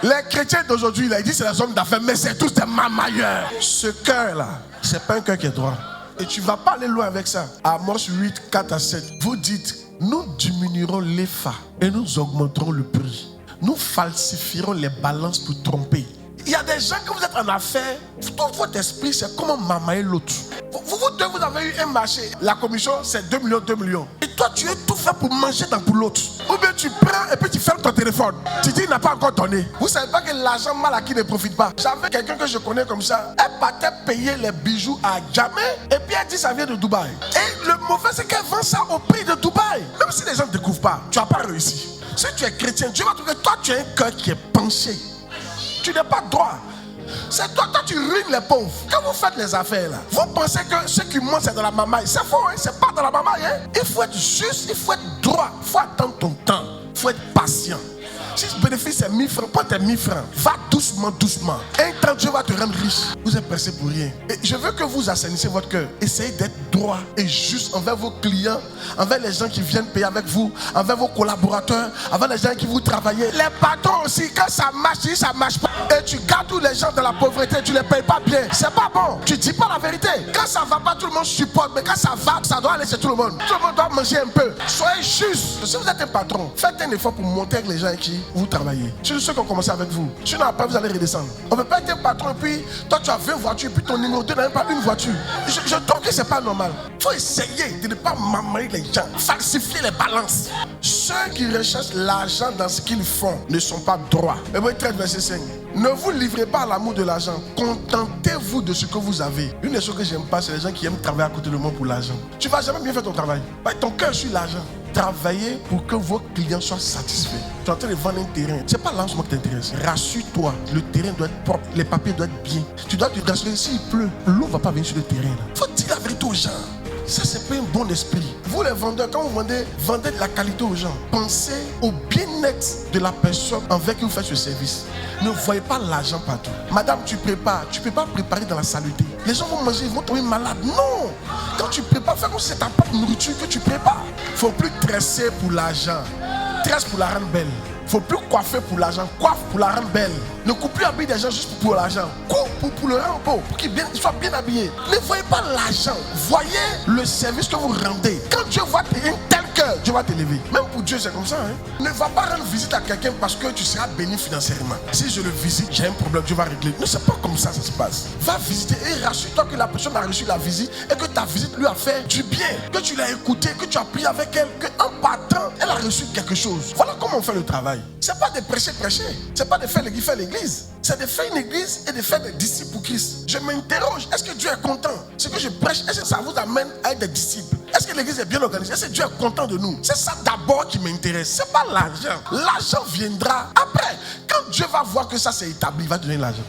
Les chrétiens d'aujourd'hui, ils disent c'est les hommes d'affaires, mais c'est tous des mamailleurs. Ce cœur-là, c'est pas un cœur qui est droit. Et tu vas pas aller loin avec ça. Amos 8, 4 à 7. Vous dites, nous diminuerons l'EPHA et nous augmenterons le prix. Nous falsifierons les balances pour tromper. Il y a des gens que vous êtes en affaires, tout votre esprit c'est comment mamailler l'autre. Vous avez eu un marché, la commission c'est 2 millions, 2 millions. Et toi tu es tout fait pour manger pour l'autre. Ou bien tu prends et puis tu fermes ton téléphone. Tu dis il n'a pas encore donné. Vous savez pas que l'argent mal acquis ne profite pas. J'avais quelqu'un que je connais comme ça. Elle partait payer les bijoux à jamais et puis elle dit ça vient de Dubaï. Et le mauvais c'est qu'elle vend ça au prix de Dubaï. Même si les gens ne découvrent pas, tu n'as pas réussi. Si tu es chrétien, Dieu va trouver que toi tu as un cœur qui est penché. Tu n'es pas droit. C'est toi, tu ruines les pauvres. Quand vous faites les affaires là, vous pensez que ce qui monte c'est dans la mamaille. C'est faux, hein? C'est pas dans la mamaille. Hein? Il faut être juste, il faut être droit. Il faut attendre ton temps. Il faut être patient. Si ce bénéfice est 1000 francs, pas tes 1000 francs. Va doucement, doucement. Un temps, Dieu va te rendre riche. Vous êtes pressé pour rien. Et je veux que vous assainissez votre cœur. Essayez d'être droit et juste envers vos clients, envers les gens qui viennent payer avec vous, envers vos collaborateurs, envers les gens qui vous travaillent. Les patrons aussi, quand ça marche, si ça marche pas, et tu gardes tous les gens de la pauvreté, tu les payes pas bien. C'est pas bon. Tu dis pas la vérité. Quand ça va pas, tout le monde supporte. Mais quand ça va, ça doit aller chez tout le monde. Tout le monde doit manger un peu. Soyez juste. Si vous êtes un patron, faites un effort pour monter avec les gens qui vous travaillez. C'est ceux qui ont commencé avec vous. Sinon après vous allez redescendre. On ne peut pas être un patron et puis toi tu as 20 voitures et puis ton numéro 2 n'a même pas une voiture. Je trouve que c'est pas normal. Il faut essayer de ne pas mamailler les gens, falsifier les balances. Ceux qui recherchent l'argent dans ce qu'ils font ne sont pas droits. Hébreux 13 verset 5. Ne vous livrez pas à l'amour de l'argent. Contentez-vous de ce que vous avez. Une des choses que j'aime pas, c'est les gens qui aiment travailler à côté de moi pour l'argent. Tu vas jamais bien faire ton travail. Ton cœur sur l'argent. Travaillez pour que vos clients soient satisfaits. Tu es en train de vendre un terrain. C'est pas lancement qui t'intéresse. Rassure-toi. Le terrain doit être propre. Les papiers doivent être bien. Tu dois te rassurer. S'il pleut, l'eau ne va pas venir sur le terrain. Il faut dire la vérité aux gens. Ça, c'est pas un bon esprit. Vous, les vendeurs, quand vous vendez de la qualité aux gens. Pensez au bien-être de la personne envers qui vous faites ce service. Ne voyez pas l'argent partout. Madame, tu prépares. Tu ne peux pas préparer dans la saleté. Les gens vont manger, ils vont tomber malades. Non. Quand tu prépares, fais comme si c'est ta propre nourriture que tu prépares. Il ne faut plus tresser pour l'argent. Tresse pour la rendre belle. Il ne faut plus coiffer pour l'argent. Coiffe pour la rendre belle. Ne coupe plus habiller des gens juste pour l'argent. Coupe pour le rendre beau, pour qu'ils soient bien habillés. Ne voyez pas l'argent. Voyez le service que vous rendez. Quand Dieu voit un tel cœur, Dieu va t'élever. Même pour Dieu, c'est comme ça. Hein? Ne va pas rendre visite à quelqu'un parce que tu seras béni financièrement. Si je le visite, j'ai un problème, Dieu va régler. Non, c'est pas comme ça se passe. Va visiter et rassure-toi que la personne a reçu la visite et que ta visite lui a fait du bien. Que tu l'as écouté, que tu as prié avec elle, qu'en partant, elle a reçu quelque chose. Voilà comment on fait le travail. C'est pas de prêcher. C'est pas de faire l'église. C'est de faire une église et de faire des disciples pour Christ. Je m'interroge, est-ce que Dieu est content? Ce que je prêche, est-ce que ça vous amène à être des disciples? Est-ce que l'église est bien organisée? Est-ce que Dieu est content de nous? C'est ça d'abord qui m'intéresse. C'est pas l'argent. L'argent viendra après. Quand Dieu va voir que ça c'est établi, il va donner l'argent.